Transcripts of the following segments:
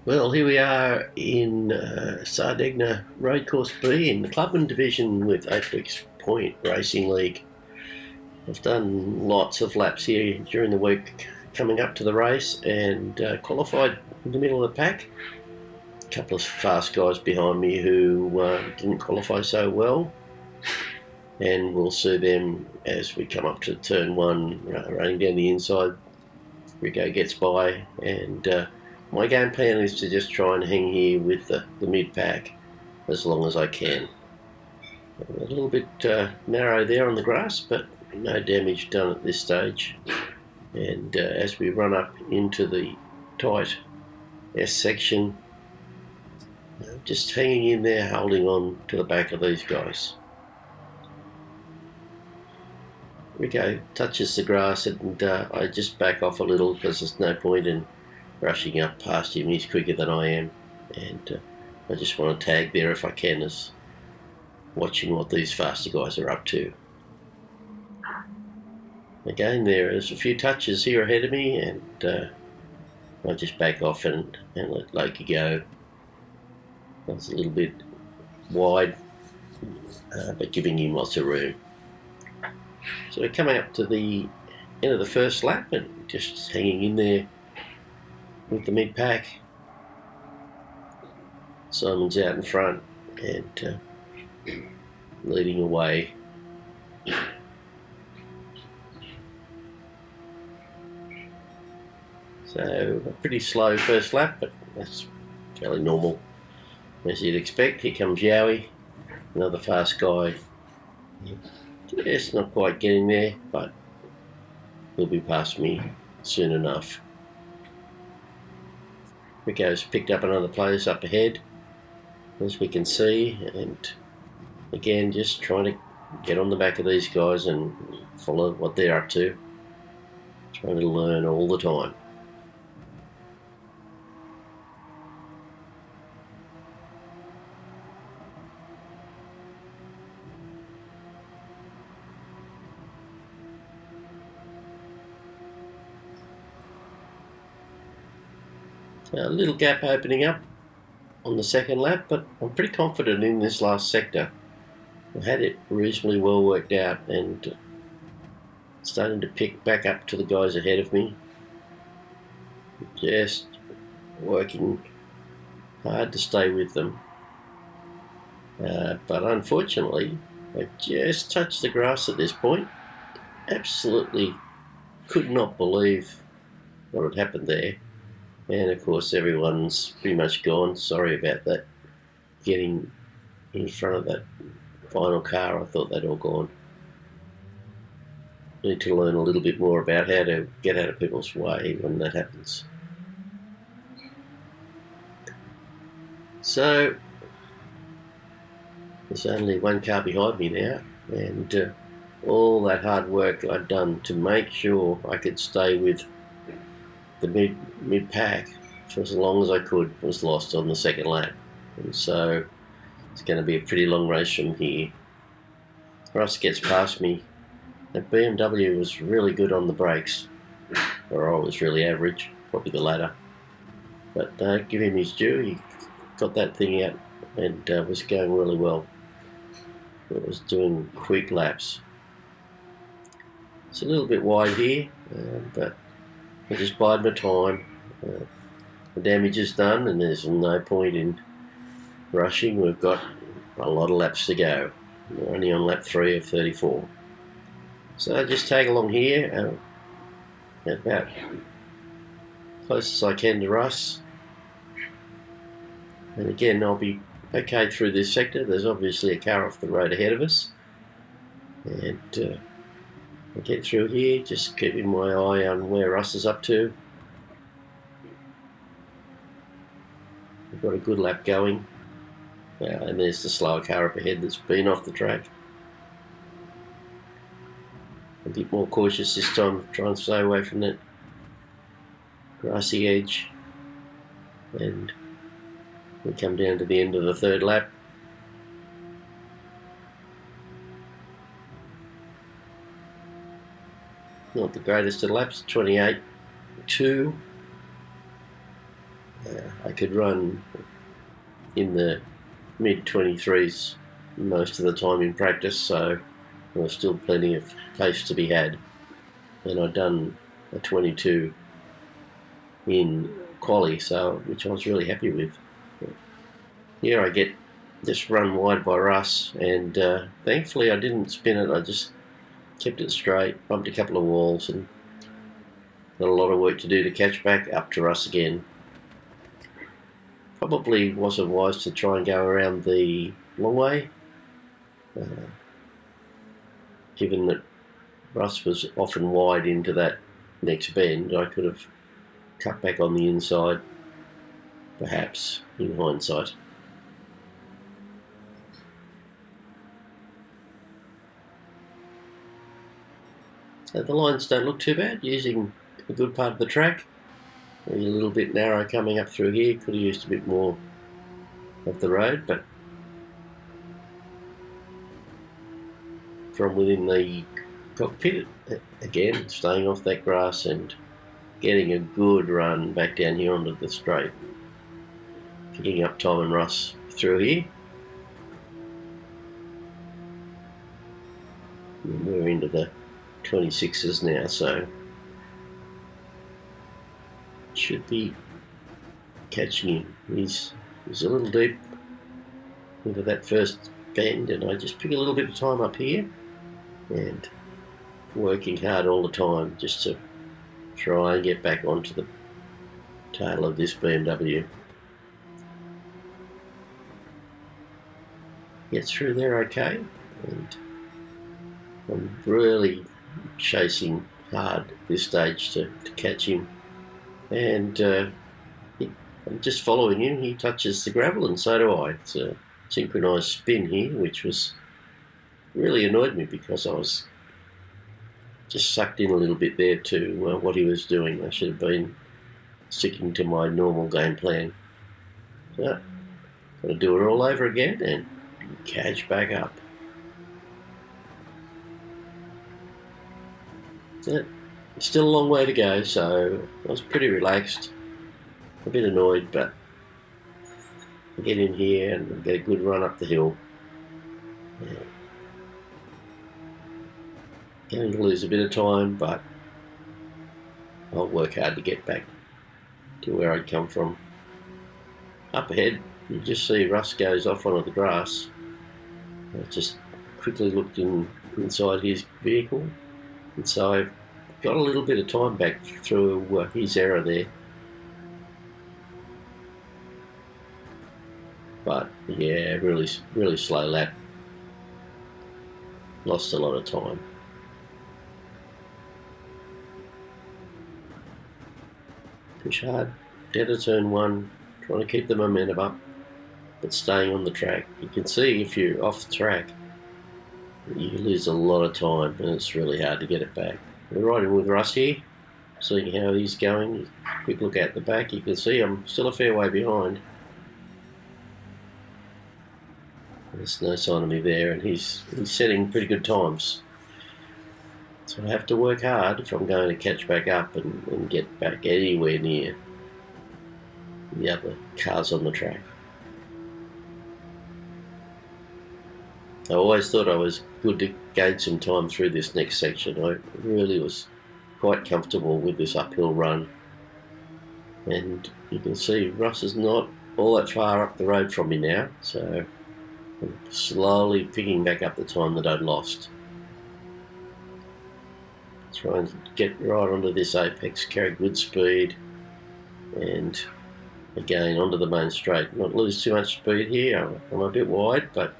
Well, here we are in Sardegna Road Course B in the Clubman Division with 8 Weeks Point Racing League. I've done lots of laps here during the week coming up to the race and qualified in the middle of the pack. A couple of fast guys behind me who didn't qualify so well, and we'll see them as we come up to turn one, running down the inside. Rico gets by, and my game plan is to just try and hang here with the mid-pack as long as I can. A little bit narrow there on the grass, but no damage done at this stage. And as we run up into the tight S section, just hanging in there, holding on to the back of these guys. Rico touches the grass, and I just back off a little because there's no point in rushing up past him. He's quicker than I am, and I just want to tag there if I can, as watching what these faster guys are up to. Again, there's a few touches here ahead of me, and I just back off and let Loki go. That's a little bit wide, but giving him lots of room. So we're coming up to the end of the first lap and just hanging in there with the mid-pack. Simon's out in front and leading away. So a pretty slow first lap, but that's fairly normal, as you'd expect. Here comes Yowie, another fast guy. Just not quite getting there, but he'll be past me soon enough. Rico's picked up another place up ahead, as we can see, and again just trying to get on the back of these guys and follow what they're up to. Trying to learn all the time. A little gap opening up on the second lap, but I'm pretty confident in this last sector. I had it reasonably well worked out and starting to pick back up to the guys ahead of me. Just working hard to stay with them. But unfortunately, I just touched the grass at this point. Absolutely could not believe what had happened there. And of course everyone's pretty much gone. Sorry about that. Getting in front of that final car, I thought they'd all gone. Need to learn a little bit more about how to get out of people's way when that happens. So there's only one car behind me now, and all that hard work I'd done to make sure I could stay with the mid-pack for as long as I could was lost on the second lap. And so it's going to be a pretty long race from here. Russ gets past me. That BMW was really good on the brakes, or I was really average, probably the latter. But give him his due. He got that thing out and was going really well. It was doing quick laps. It's a little bit wide here, but I just bide my time. The damage is done and there's no point in rushing. We've got a lot of laps to go. We're only on lap 3 of 34. So I just tag along here, about close as I can to Russ. And again, I'll be okay through this sector. There's obviously a car off the road ahead of us. And I get through here, just keeping my eye on where Russ is up to. We've got a good lap going. And there's the slower car up ahead that's been off the track. A bit more cautious this time, try and stay away from that grassy edge. And we come down to the end of the third lap. Not the greatest of laps, 28.2. I could run in the mid-23s most of the time in practice, so there was still plenty of pace to be had. And I'd done a 22 in quali, so which I was really happy with. Here I get just run wide by Russ, and thankfully I didn't spin it. I just kept it straight, bumped a couple of walls, and got a lot of work to do to catch back up to Russ again. Probably wasn't wise to try and go around the long way, given that Russ was often wide into that next bend. I could have cut back on the inside, perhaps, in hindsight. So the lines don't look too bad, using a good part of the track. Maybe a little bit narrow coming up through here, could have used a bit more of the road, but from within the cockpit, again, staying off that grass and getting a good run back down here onto the straight. Picking up Tom and Russ through here. And we're into the 26s now, so should be catching him. He's a little deep into that first bend, and I just pick a little bit of time up here and working hard all the time just to try and get back onto the tail of this BMW. Get through there okay, and I'm really chasing hard at this stage to catch him, and I'm just following him. He touches the gravel and so do I. It's a synchronised spin here, which was really annoyed me because I was just sucked in a little bit there to what he was doing. I should have been sticking to my normal game plan. So, got to do it all over again and catch back up. Still a long way to go, so I was pretty relaxed, a bit annoyed, but I get in here and get a good run up the hill. Yeah. Going to lose a bit of time, but I'll work hard to get back to where I'd come from. Up ahead, you just see Russ goes off onto the grass. I just quickly looked inside his vehicle, and so I got a little bit of time back through his error there. But yeah, really slow lap. Lost a lot of time. Push hard, down to turn one, trying to keep the momentum up, but staying on the track. You can see if you're off the track, you lose a lot of time, and it's really hard to get it back. We're riding with Russ here, seeing how he's going. Quick look at the back, you can see I'm still a fair way behind. There's no sign of me there, and he's setting pretty good times. So I have to work hard if I'm going to catch back up and get back anywhere near the other cars on the track. I always thought I was good to gain some time through this next section. I really was quite comfortable with this uphill run. And you can see Russ is not all that far up the road from me now, so I'm slowly picking back up the time that I'd lost. Try and get right onto this apex, carry good speed, and again onto the main straight. Not lose too much speed here. I'm a bit wide, but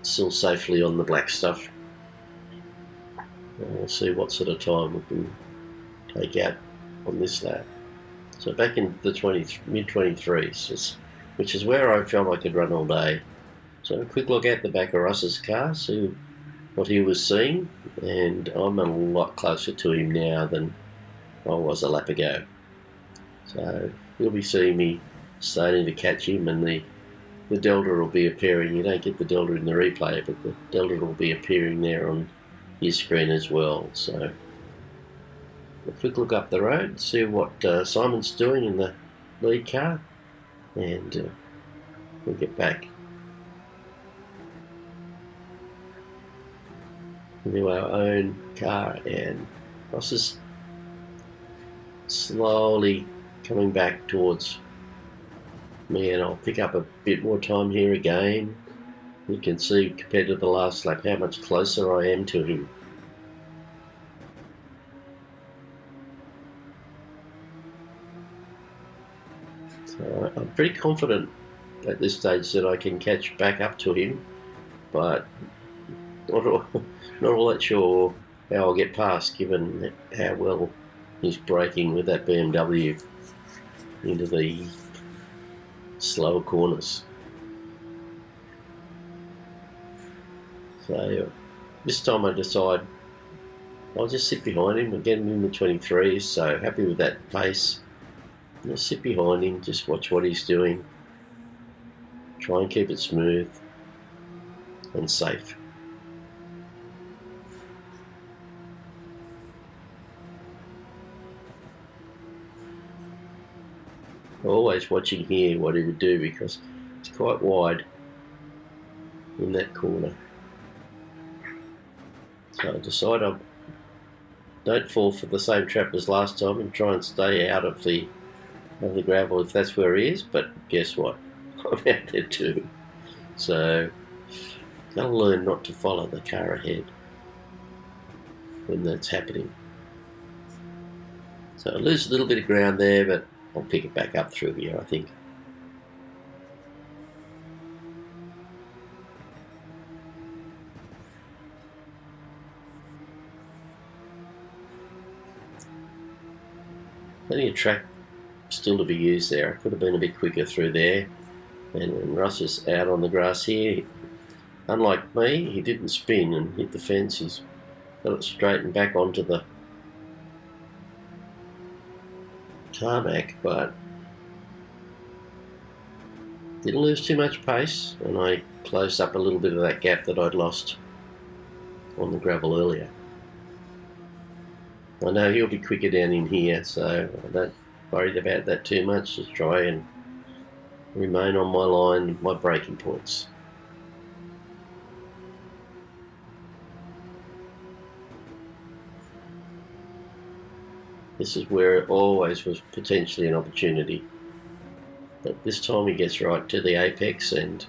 still safely on the black stuff. And we'll see what sort of time we can take out on this lap. So back in the mid-23s, which is where I felt I could run all day. So a quick look at the back of Russ's car, see what he was seeing, and I'm a lot closer to him now than I was a lap ago. So you'll be seeing me starting to catch him, and the delta will be appearing. You don't get the delta in the replay, but the delta will be appearing there on your screen as well. So a quick look up the road, see what Simon's doing in the lead car, and we'll get back into our own car. And Ross is slowly coming back towards me, and I'll pick up a bit more time here again. You can see, compared to the last lap, how much closer I am to him. So I'm pretty confident at this stage that I can catch back up to him, but not all that sure how I'll get past, given how well he's braking with that BMW into the slower corners. So this time I decide I'll just sit behind him. Again, in the 23s, so happy with that pace. Just sit behind him, just watch what he's doing. Try and keep it smooth and safe. Always watching here what he would do, because it's quite wide in that corner. So I decide I don't fall for the same trap as last time and try and stay out of the gravel if that's where he is, but guess what? I'm out there too. So gotta learn not to follow the car ahead when that's happening. So I lose a little bit of ground there, but I'll pick it back up through here, I think. Plenty of track still to be used there. I could have been a bit quicker through there. And Russ is out on the grass here. Unlike me, he didn't spin and hit the fence. He's got it straight and back onto the tarmac, but didn't lose too much pace, and I closed up a little bit of that gap that I'd lost on the gravel earlier. I know he'll be quicker down in here, so I don't worry about that too much. Just try and remain on my line, my braking points. This is where it always was potentially an opportunity. But this time he gets right to the apex, and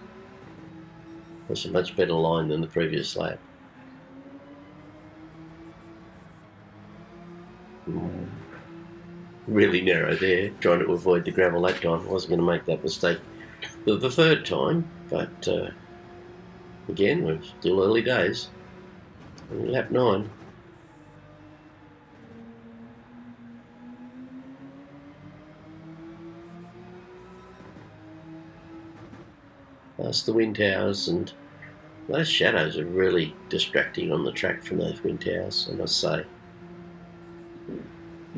was a much better line than the previous lap. Really narrow there, trying to avoid the gravel that time. I wasn't going to make that mistake the third time, but again, we're still early days. Only lap 9. Past the wind towers, and those shadows are really distracting on the track from those wind towers, I must say.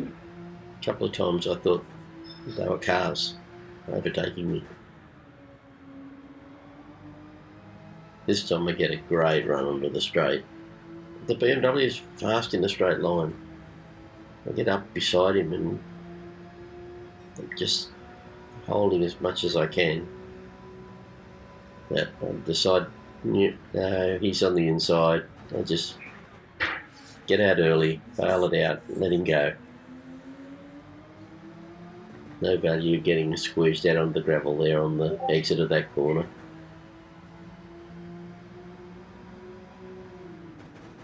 A couple of times I thought they were cars overtaking me. This time I get a great run onto the straight. The BMW is fast in a straight line. I get up beside him and I'm just holding as much as I can. But I decide, no, he's on the inside. I just get out early, bail it out, let him go. No value getting squeezed out on the gravel there on the exit of that corner.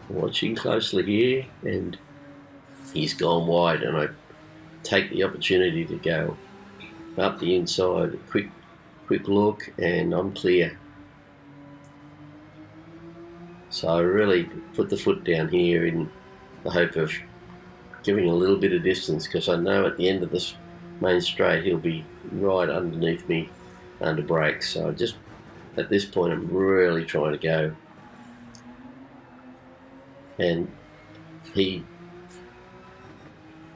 Watching closely here, and he's gone wide, and I take the opportunity to go up the inside, a quick look, and I'm clear. So I really put the foot down here in the hope of giving a little bit of distance, because I know at the end of this main straight he'll be right underneath me under brakes. So just at this point I'm really trying to go, and he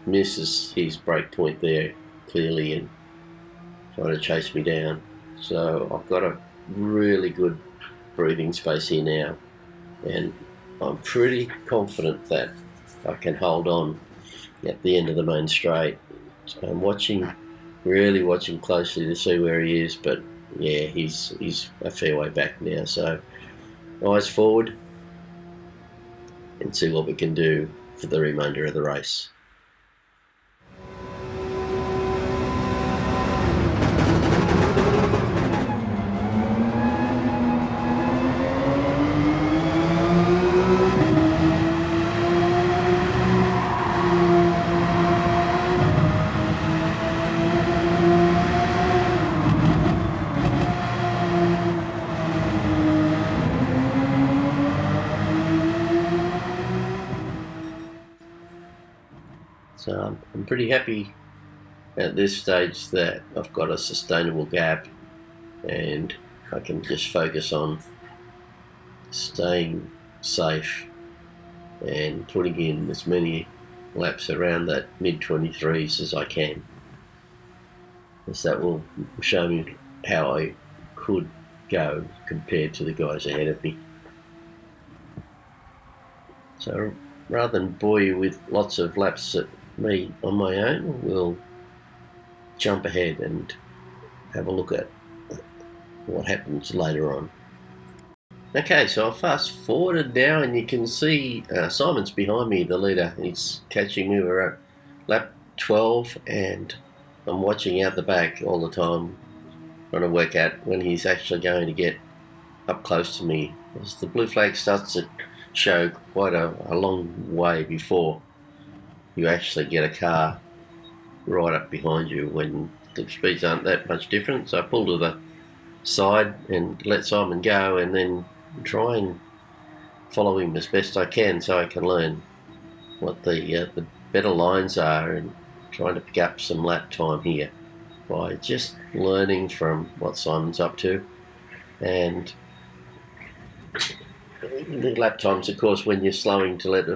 misses his brake point there clearly and trying to chase me down. So I've got a really good breathing space here now, and I'm pretty confident that I can hold on at the end of the main straight. So I'm watching really watch him closely to see where he is, but yeah, he's a fair way back now. So eyes forward and see what we can do for the remainder of the race. So I'm pretty happy at this stage that I've got a sustainable gap and I can just focus on staying safe and putting in as many laps around that mid-23s as I can, as that will show me how I could go compared to the guys ahead of me. So rather than bore you with lots of laps at me on my own, we'll jump ahead and have a look at what happens later on. Okay, so I've fast forwarded now and you can see Simon's behind me, the leader. He's catching me. We're at lap 12 and I'm watching out the back all the time, trying to work out when he's actually going to get up close to me. As the blue flag starts to show quite a long way before you actually get a car right up behind you when the speeds aren't that much different. So I pull to the side and let Simon go and then try and follow him as best I can so I can learn what the better lines are and trying to pick up some lap time here by just learning from what Simon's up to. And the lap times, of course, when you're slowing to let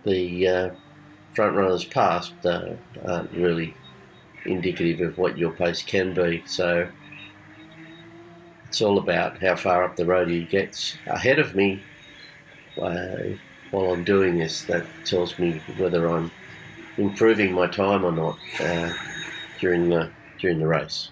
the front runners pass, aren't really indicative of what your pace can be. So it's all about how far up the road he gets ahead of me while I'm doing this. That tells me whether I'm improving my time or not during the race.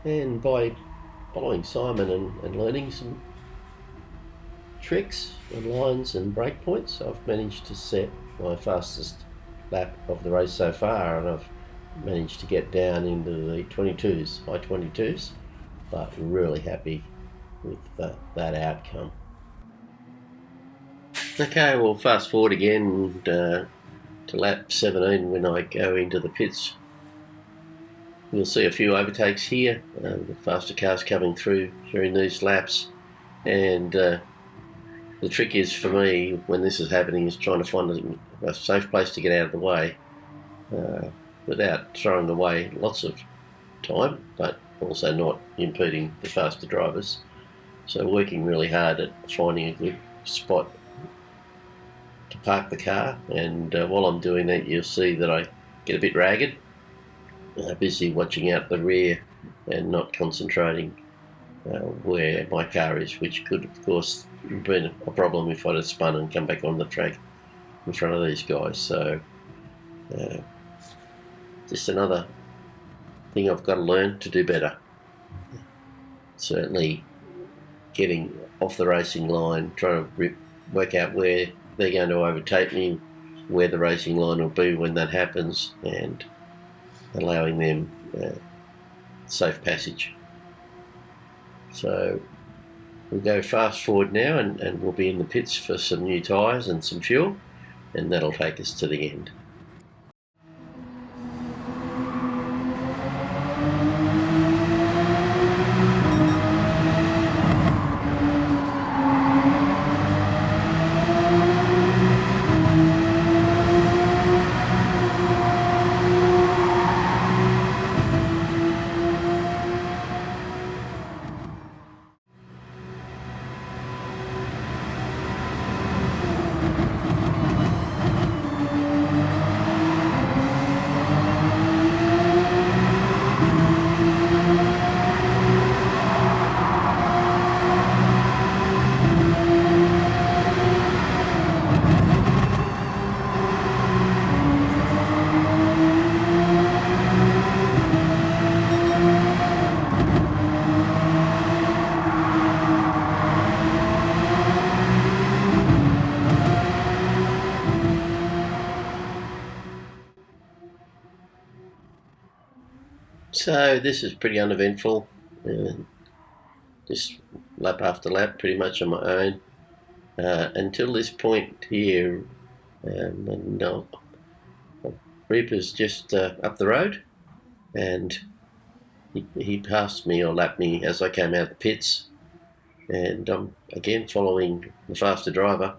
And by following Simon and learning some tricks and lines and break points, I've managed to set my fastest lap of the race so far, and I've managed to get down into the 22s, high 22s, but really happy with that outcome. Okay, we'll fast forward again to lap 17 when I go into the pits. You'll see a few overtakes here, the faster cars coming through during these laps, and the trick is for me when this is happening is trying to find a safe place to get out of the way without throwing away lots of time, but also not impeding the faster drivers. So working really hard at finding a good spot to park the car, and while I'm doing that you'll see that I get a bit ragged. Busy watching out the rear and not concentrating where my car is, which could of course have been a problem if I'd have spun and come back on the track in front of these guys. So just another thing I've got to learn to do better. Certainly getting off the racing line, trying to work out where they're going to overtake me, where the racing line will be when that happens, and allowing them safe passage. So we'll go fast forward now and we'll be in the pits for some new tyres and some fuel, and that'll take us to the end. So this is pretty uneventful. Just lap after lap, pretty much on my own, until this point here. And Reaper's just up the road, and he passed me or lapped me as I came out of the pits, and I'm again following the faster driver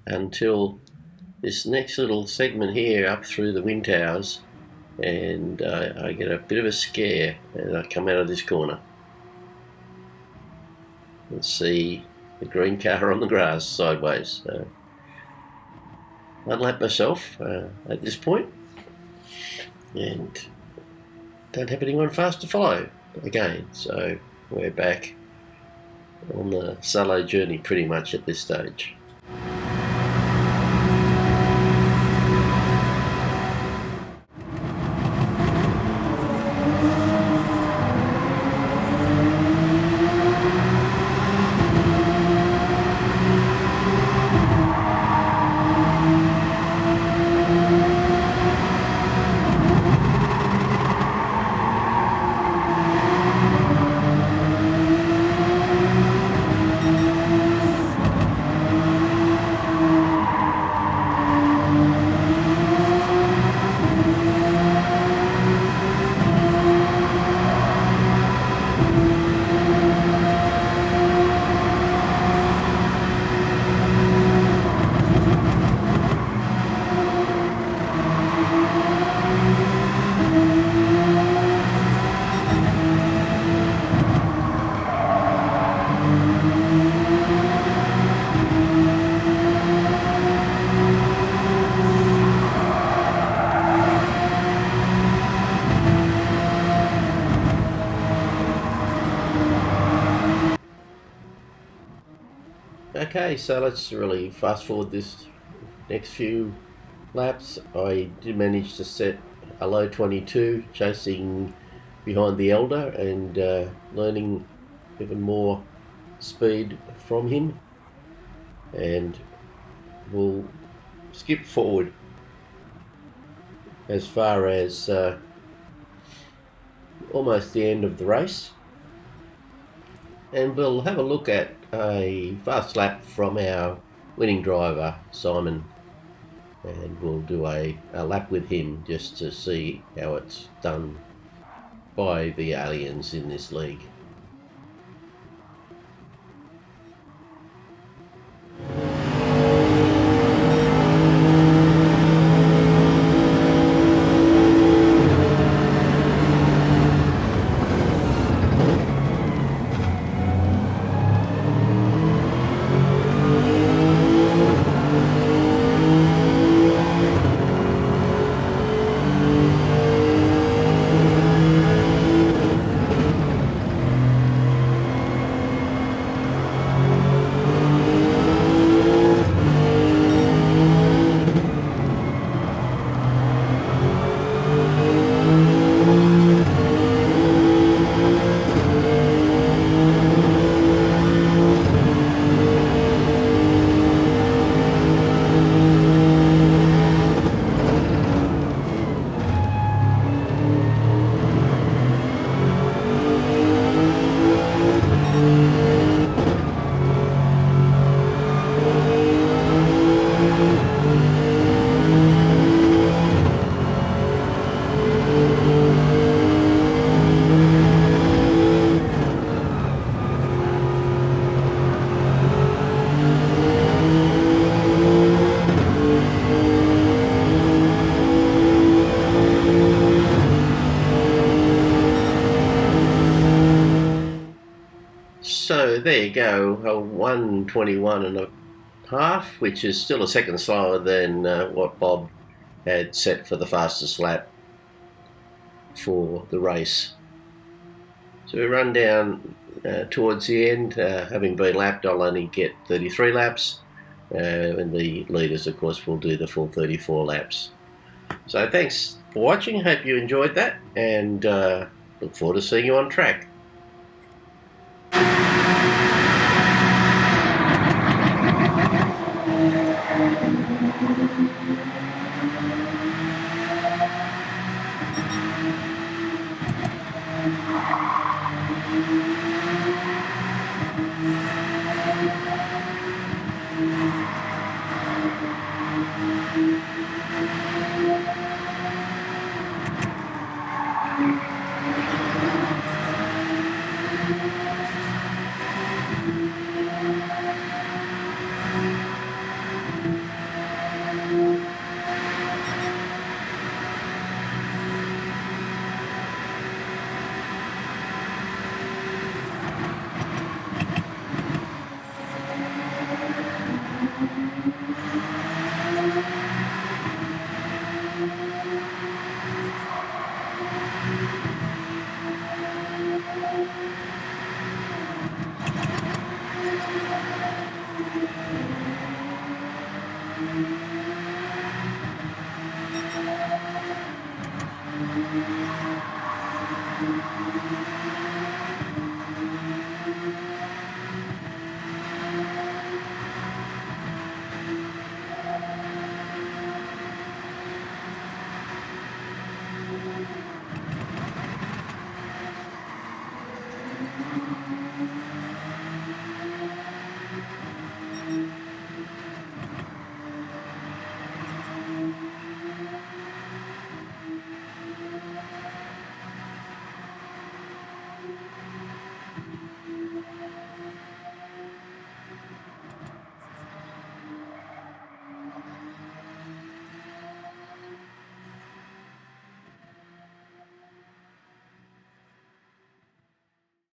until this next little segment here up through the wind towers, and I get a bit of a scare as I come out of this corner and see the green car on the grass sideways. I lap myself at this point, and don't have anyone fast to follow again, so we're back on the solo journey pretty much at this stage. Okay, so let's really fast forward this next few laps. I did manage to set a low 22, chasing behind the Elder and learning even more speed from him, and we'll skip forward as far as almost the end of the race, and we'll have a look at a fast lap from our winning driver Simon, and we'll do a lap with him just to see how it's done by the aliens in this league. So there you go, a 1:21 and a half, which is still a second slower than what Bob had set for the fastest lap for the race. So we run down towards the end. Having been lapped, I'll only get 33 laps, and the leaders, of course, will do the full 34 laps. So thanks for watching. Hope you enjoyed that, and look forward to seeing you on track.